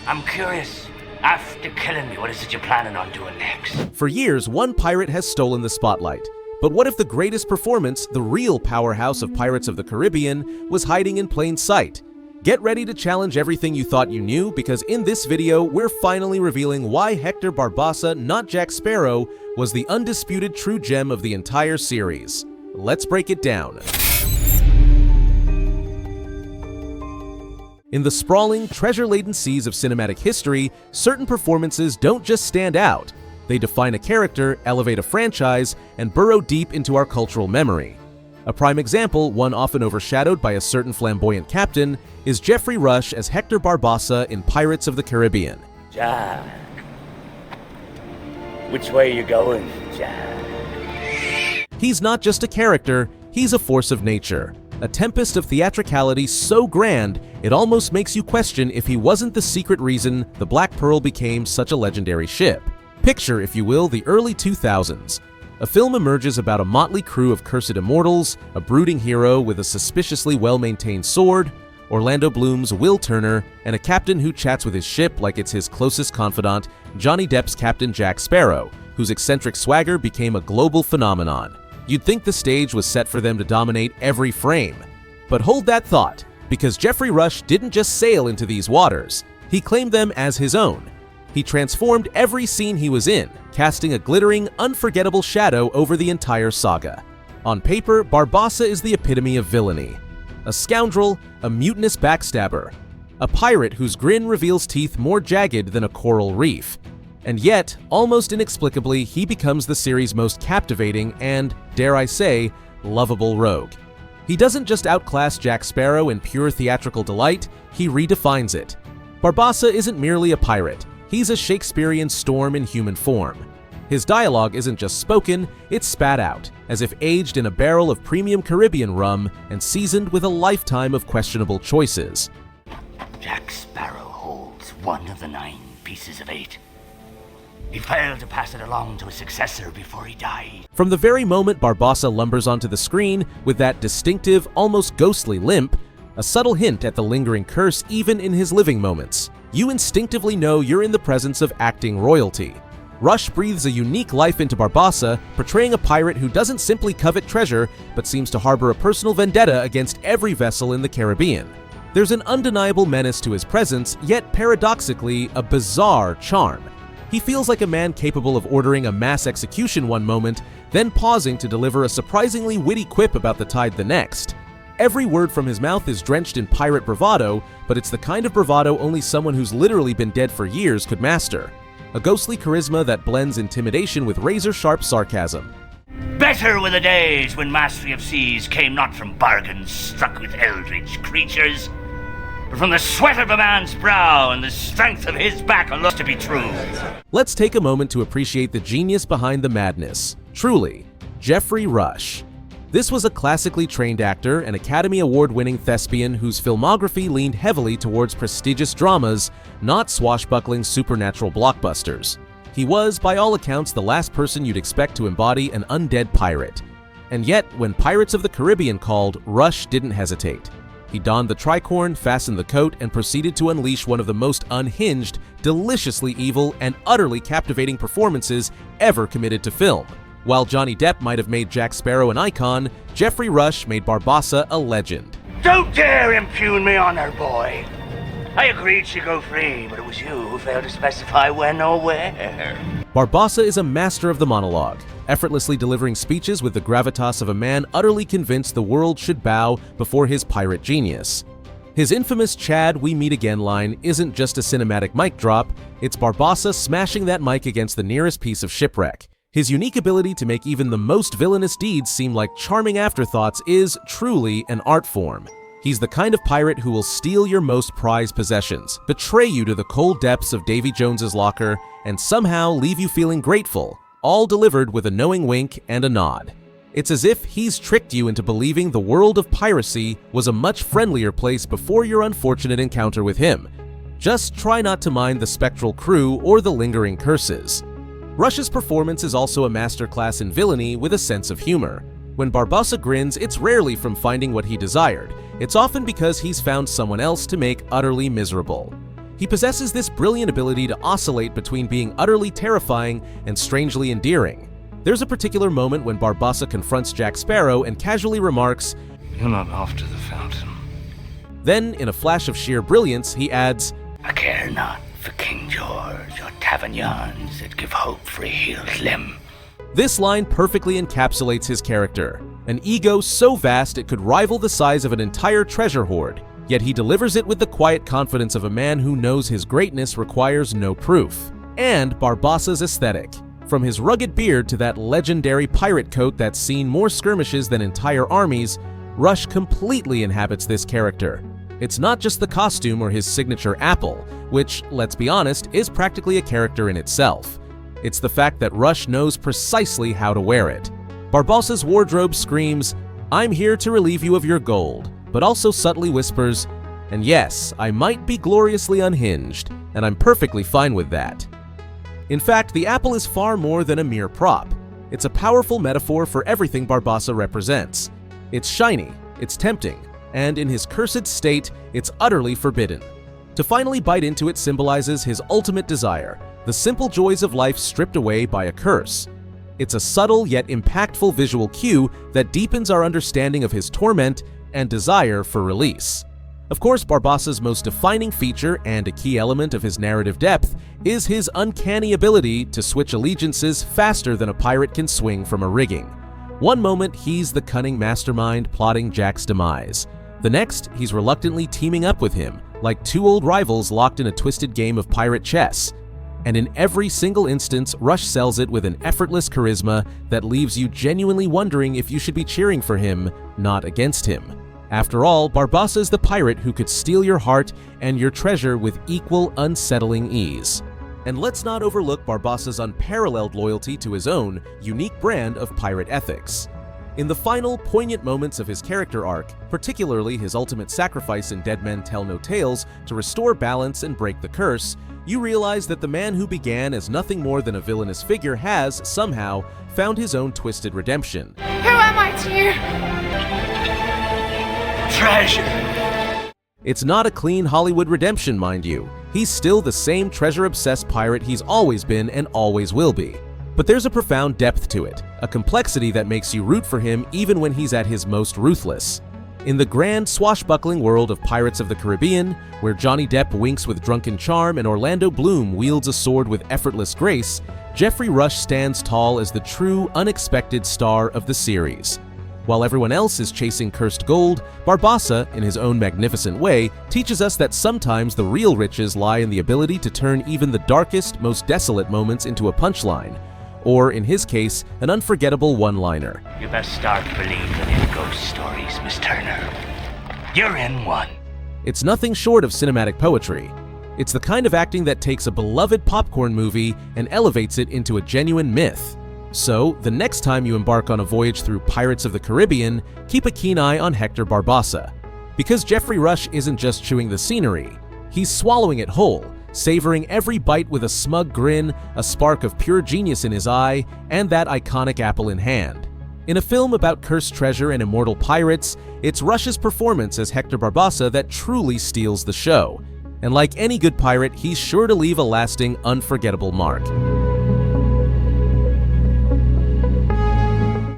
I'm curious. After killing me, what is it you're planning on doing next? For years, one pirate has stolen the spotlight. But what if the greatest performance, the real powerhouse of Pirates of the Caribbean, was hiding in plain sight? Get ready to challenge everything you thought you knew, because in this video, we're finally revealing why Hector Barbossa, not Jack Sparrow, was the undisputed true gem of the entire series. Let's break it down. In the sprawling, treasure-laden seas of cinematic history, certain performances don't just stand out. They define a character, elevate a franchise, and burrow deep into our cultural memory. A prime example, one often overshadowed by a certain flamboyant captain, is Geoffrey Rush as Hector Barbossa in Pirates of the Caribbean. Jack. Which way are you going, Jack? He's not just a character, he's a force of nature. A tempest of theatricality so grand, it almost makes you question if he wasn't the secret reason the Black Pearl became such a legendary ship. Picture, if you will, the early 2000s. A film emerges about a motley crew of cursed immortals, a brooding hero with a suspiciously well-maintained sword, Orlando Bloom's Will Turner, and a captain who chats with his ship like it's his closest confidant, Johnny Depp's Captain Jack Sparrow, whose eccentric swagger became a global phenomenon. You'd think the stage was set for them to dominate every frame. But hold that thought, because Geoffrey Rush didn't just sail into these waters. He claimed them as his own. He transformed every scene he was in, casting a glittering, unforgettable shadow over the entire saga. On paper, Barbossa is the epitome of villainy. A scoundrel, a mutinous backstabber, a pirate whose grin reveals teeth more jagged than a coral reef. And yet, almost inexplicably, he becomes the series' most captivating and, dare I say, lovable rogue. He doesn't just outclass Jack Sparrow in pure theatrical delight, he redefines it. Barbossa isn't merely a pirate, he's a Shakespearean storm in human form. His dialogue isn't just spoken, it's spat out, as if aged in a barrel of premium Caribbean rum and seasoned with a lifetime of questionable choices. Jack Sparrow holds one of the 9 pieces of 8. He failed to pass it along to a successor before he died. From the very moment Barbossa lumbers onto the screen with that distinctive, almost ghostly limp, a subtle hint at the lingering curse even in his living moments, you instinctively know you're in the presence of acting royalty. Rush breathes a unique life into Barbossa, portraying a pirate who doesn't simply covet treasure, but seems to harbor a personal vendetta against every vessel in the Caribbean. There's an undeniable menace to his presence, yet paradoxically, a bizarre charm. He feels like a man capable of ordering a mass execution one moment, then pausing to deliver a surprisingly witty quip about the tide the next. Every word from his mouth is drenched in pirate bravado, but it's the kind of bravado only someone who's literally been dead for years could master. A ghostly charisma that blends intimidation with razor-sharp sarcasm. Better were the days when mastery of seas came not from bargains struck with eldritch creatures, but from the sweat of a man's brow and the strength of his back alone to be true. Let's take a moment to appreciate the genius behind the madness. Truly, Geoffrey Rush. This was a classically trained actor, an Academy Award-winning thespian whose filmography leaned heavily towards prestigious dramas, not swashbuckling supernatural blockbusters. He was, by all accounts, the last person you'd expect to embody an undead pirate. And yet, when Pirates of the Caribbean called, Rush didn't hesitate. He donned the tricorn, fastened the coat, and proceeded to unleash one of the most unhinged, deliciously evil, and utterly captivating performances ever committed to film. While Johnny Depp might have made Jack Sparrow an icon, Geoffrey Rush made Barbossa a legend. Don't dare impugn me honor, boy. I agreed she'd go free, but it was you who failed to specify when or where. Barbossa is a master of the monologue, effortlessly delivering speeches with the gravitas of a man utterly convinced the world should bow before his pirate genius. His infamous "Chad, we meet again" line isn't just a cinematic mic drop, it's Barbossa smashing that mic against the nearest piece of shipwreck. His unique ability to make even the most villainous deeds seem like charming afterthoughts is truly an art form. He's the kind of pirate who will steal your most prized possessions, betray you to the cold depths of Davy Jones's locker, and somehow leave you feeling grateful, all delivered with a knowing wink and a nod. It's as if he's tricked you into believing the world of piracy was a much friendlier place before your unfortunate encounter with him. Just try not to mind the spectral crew or the lingering curses. Rush's performance is also a masterclass in villainy with a sense of humor. When Barbossa grins, it's rarely from finding what he desired. It's often because he's found someone else to make utterly miserable. He possesses this brilliant ability to oscillate between being utterly terrifying and strangely endearing. There's a particular moment when Barbossa confronts Jack Sparrow and casually remarks, "You're not off to the fountain." Then, in a flash of sheer brilliance, he adds, "I care not for King George or tavernions that give hope for a healed limb." This line perfectly encapsulates his character. An ego so vast it could rival the size of an entire treasure hoard, yet he delivers it with the quiet confidence of a man who knows his greatness requires no proof. And Barbossa's aesthetic. From his rugged beard to that legendary pirate coat that's seen more skirmishes than entire armies, Rush completely inhabits this character. It's not just the costume or his signature apple, which, let's be honest, is practically a character in itself. It's the fact that Rush knows precisely how to wear it. Barbossa's wardrobe screams, "I'm here to relieve you of your gold," but also subtly whispers, "And yes, I might be gloriously unhinged, and I'm perfectly fine with that." In fact, the apple is far more than a mere prop. It's a powerful metaphor for everything Barbossa represents. It's shiny, it's tempting, and in his cursed state, it's utterly forbidden. To finally bite into it symbolizes his ultimate desire, the simple joys of life stripped away by a curse. It's a subtle yet impactful visual cue that deepens our understanding of his torment and desire for release. Of course, Barbossa's most defining feature and a key element of his narrative depth is his uncanny ability to switch allegiances faster than a pirate can swing from a rigging. One moment, he's the cunning mastermind plotting Jack's demise. The next, he's reluctantly teaming up with him, like two old rivals locked in a twisted game of pirate chess. And in every single instance, Rush sells it with an effortless charisma that leaves you genuinely wondering if you should be cheering for him, not against him. After all, Barbossa is the pirate who could steal your heart and your treasure with equal unsettling ease. And let's not overlook Barbossa's unparalleled loyalty to his own, unique brand of pirate ethics. In the final, poignant moments of his character arc, particularly his ultimate sacrifice in Dead Men Tell No Tales to restore balance and break the curse, you realize that the man who began as nothing more than a villainous figure has, somehow, found his own twisted redemption. Who am I to you? Treasure! It's not a clean Hollywood redemption, mind you. He's still the same treasure-obsessed pirate he's always been and always will be. But there's a profound depth to it, a complexity that makes you root for him even when he's at his most ruthless. In the grand, swashbuckling world of Pirates of the Caribbean, where Johnny Depp winks with drunken charm and Orlando Bloom wields a sword with effortless grace, Geoffrey Rush stands tall as the true, unexpected star of the series. While everyone else is chasing cursed gold, Barbossa, in his own magnificent way, teaches us that sometimes the real riches lie in the ability to turn even the darkest, most desolate moments into a punchline, or, in his case, an unforgettable one-liner. You best start believing in ghost stories, Miss Turner. You're in one. It's nothing short of cinematic poetry. It's the kind of acting that takes a beloved popcorn movie and elevates it into a genuine myth. So, the next time you embark on a voyage through Pirates of the Caribbean, keep a keen eye on Hector Barbossa. Because Geoffrey Rush isn't just chewing the scenery, he's swallowing it whole, savoring every bite with a smug grin, a spark of pure genius in his eye, and that iconic apple in hand. In a film about cursed treasure and immortal pirates, it's Rush's performance as Hector Barbossa that truly steals the show. And like any good pirate, he's sure to leave a lasting, unforgettable mark.